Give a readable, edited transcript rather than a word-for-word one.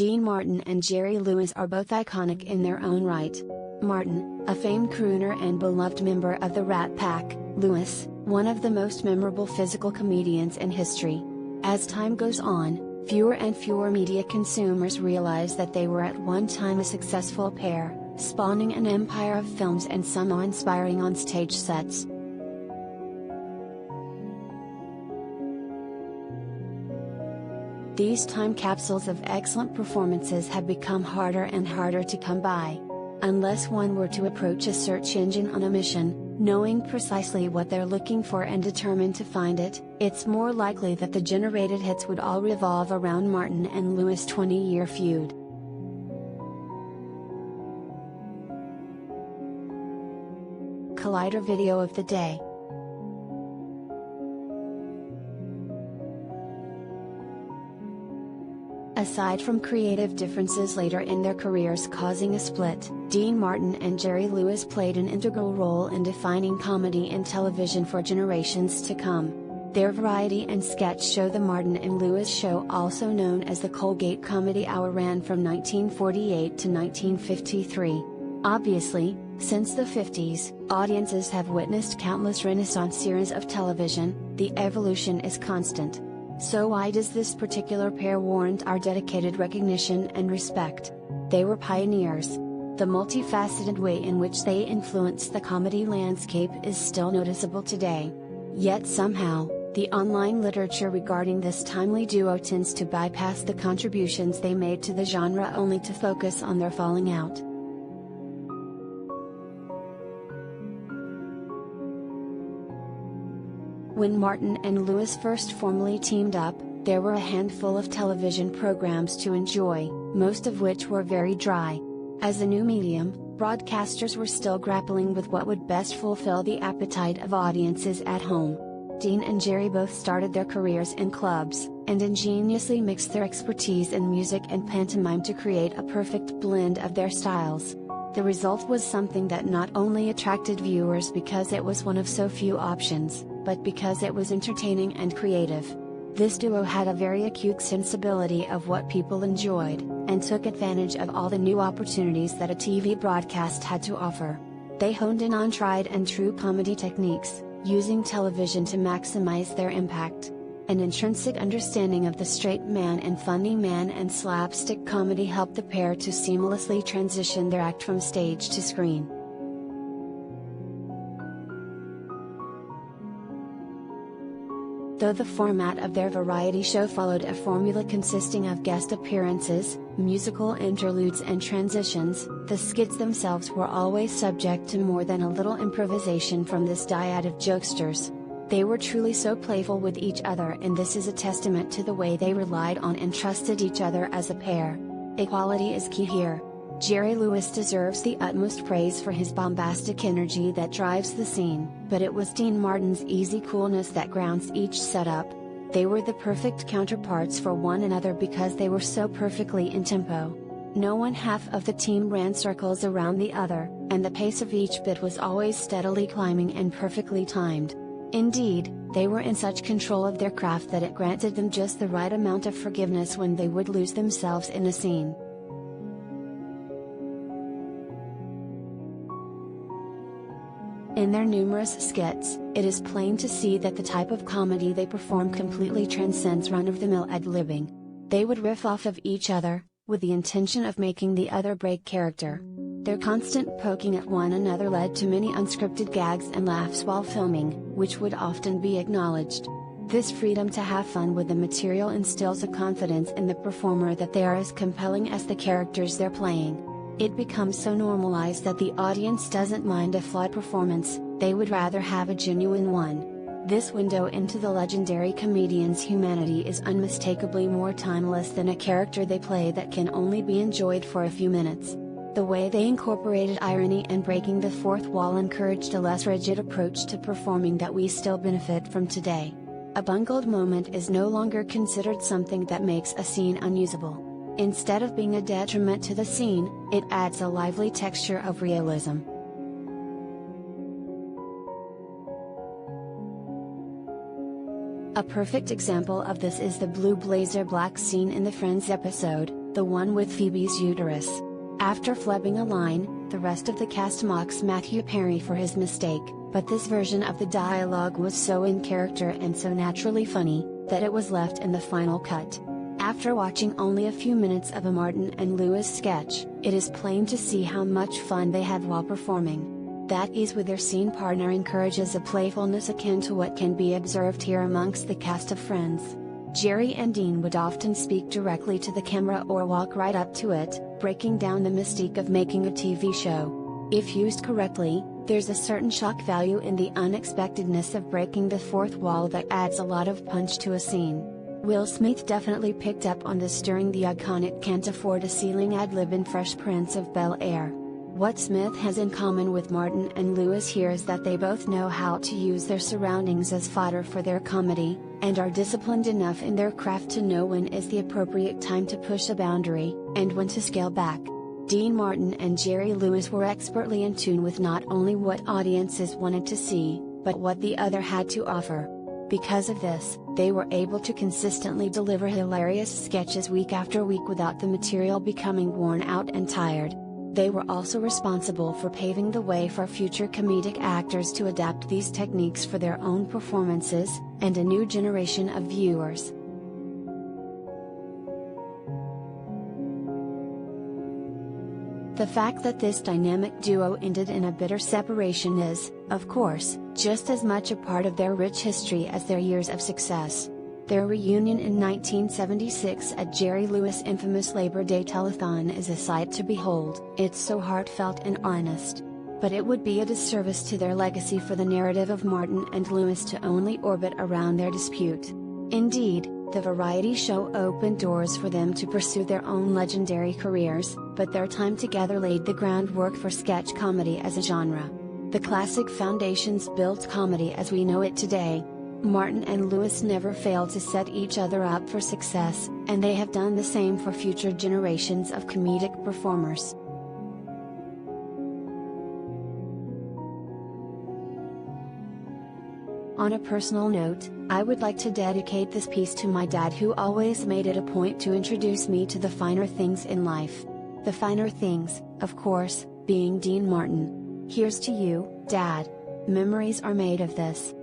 Dean Martin and Jerry Lewis are both iconic in their own right. Martin, a famed crooner and beloved member of the Rat Pack; Lewis, one of the most memorable physical comedians in history. As time goes on, fewer and fewer media consumers realize that they were at one time a successful pair, spawning an empire of films and some awe-inspiring on-stage sets. These time capsules of excellent performances have become harder and harder to come by. Unless one were to approach a search engine on a mission, knowing precisely what they're looking for and determined to find it, it's more likely that the generated hits would all revolve around Martin and Lewis' 20-year feud. Collider video of the day. Aside from creative differences later in their careers causing a split, Dean Martin and Jerry Lewis played an integral role in defining comedy in television for generations to come. Their variety and sketch show The Martin and Lewis Show, also known as the Colgate Comedy Hour, ran from 1948 to 1953. Obviously, since the 50s, audiences have witnessed countless Renaissance eras of television. The evolution is constant. So why does this particular pair warrant our dedicated recognition and respect? They were pioneers. The multifaceted way in which they influenced the comedy landscape is still noticeable today. Yet somehow, the online literature regarding this timely duo tends to bypass the contributions they made to the genre only to focus on their falling out. When Martin and Lewis first formally teamed up, there were a handful of television programs to enjoy, most of which were very dry. As a new medium, broadcasters were still grappling with what would best fulfill the appetite of audiences at home. Dean and Jerry both started their careers in clubs, and ingeniously mixed their expertise in music and pantomime to create a perfect blend of their styles. The result was something that not only attracted viewers because it was one of so few options, but because it was entertaining and creative. This duo had a very acute sensibility of what people enjoyed, and took advantage of all the new opportunities that a TV broadcast had to offer. They honed in on tried and true comedy techniques, using television to maximize their impact. An intrinsic understanding of the straight man and funny man and slapstick comedy helped the pair to seamlessly transition their act from stage to screen. Though the format of their variety show followed a formula consisting of guest appearances, musical interludes and transitions, the skits themselves were always subject to more than a little improvisation from this dyad of jokesters. They were truly so playful with each other, and this is a testament to the way they relied on and trusted each other as a pair. Equality is key here. Jerry Lewis deserves the utmost praise for his bombastic energy that drives the scene, but it was Dean Martin's easy coolness that grounds each setup. They were the perfect counterparts for one another because they were so perfectly in tempo. No one half of the team ran circles around the other, and the pace of each bit was always steadily climbing and perfectly timed. Indeed, they were in such control of their craft that it granted them just the right amount of forgiveness when they would lose themselves in a scene. In their numerous skits, it is plain to see that the type of comedy they perform completely transcends run-of-the-mill ad-libbing. They would riff off of each other, with the intention of making the other break character. Their constant poking at one another led to many unscripted gags and laughs while filming, which would often be acknowledged. This freedom to have fun with the material instills a confidence in the performer that they are as compelling as the characters they're playing. It becomes so normalized that the audience doesn't mind a flawed performance, they would rather have a genuine one. This window into the legendary comedian's humanity is unmistakably more timeless than a character they play that can only be enjoyed for a few minutes. The way they incorporated irony and breaking the fourth wall encouraged a less rigid approach to performing that we still benefit from today. A bungled moment is no longer considered something that makes a scene unusable. Instead of being a detriment to the scene, it adds a lively texture of realism. A perfect example of this is the blue blazer black scene in the Friends episode, the one with Phoebe's uterus. After flubbing a line, the rest of the cast mocks Matthew Perry for his mistake, but this version of the dialogue was so in character and so naturally funny, that it was left in the final cut. After watching only a few minutes of a Martin and Lewis sketch, it is plain to see how much fun they have while performing. That ease with their scene partner encourages a playfulness akin to what can be observed here amongst the cast of Friends. Jerry and Dean would often speak directly to the camera or walk right up to it, breaking down the mystique of making a TV show. If used correctly, there's a certain shock value in the unexpectedness of breaking the fourth wall that adds a lot of punch to a scene. Will Smith definitely picked up on this during the iconic "Can't Afford a Ceiling" ad-lib in Fresh Prince of Bel-Air. What Smith has in common with Martin and Lewis here is that they both know how to use their surroundings as fodder for their comedy, and are disciplined enough in their craft to know when is the appropriate time to push a boundary, and when to scale back. Dean Martin and Jerry Lewis were expertly in tune with not only what audiences wanted to see, but what the other had to offer. Because of this, they were able to consistently deliver hilarious sketches week after week without the material becoming worn out and tired. They were also responsible for paving the way for future comedic actors to adapt these techniques for their own performances, and a new generation of viewers. The fact that this dynamic duo ended in a bitter separation is, of course, just as much a part of their rich history as their years of success. Their reunion in 1976 at Jerry Lewis' infamous Labor Day telethon is a sight to behold. It's so heartfelt and honest. But it would be a disservice to their legacy for the narrative of Martin and Lewis to only orbit around their dispute. Indeed, the variety show opened doors for them to pursue their own legendary careers, but their time together laid the groundwork for sketch comedy as a genre. The classic foundations built comedy as we know it today. Martin and Lewis never failed to set each other up for success, and they have done the same for future generations of comedic performers. On a personal note, I would like to dedicate this piece to my dad, who always made it a point to introduce me to the finer things in life. The finer things, of course, being Dean Martin. Here's to you, Dad. Memories are made of this.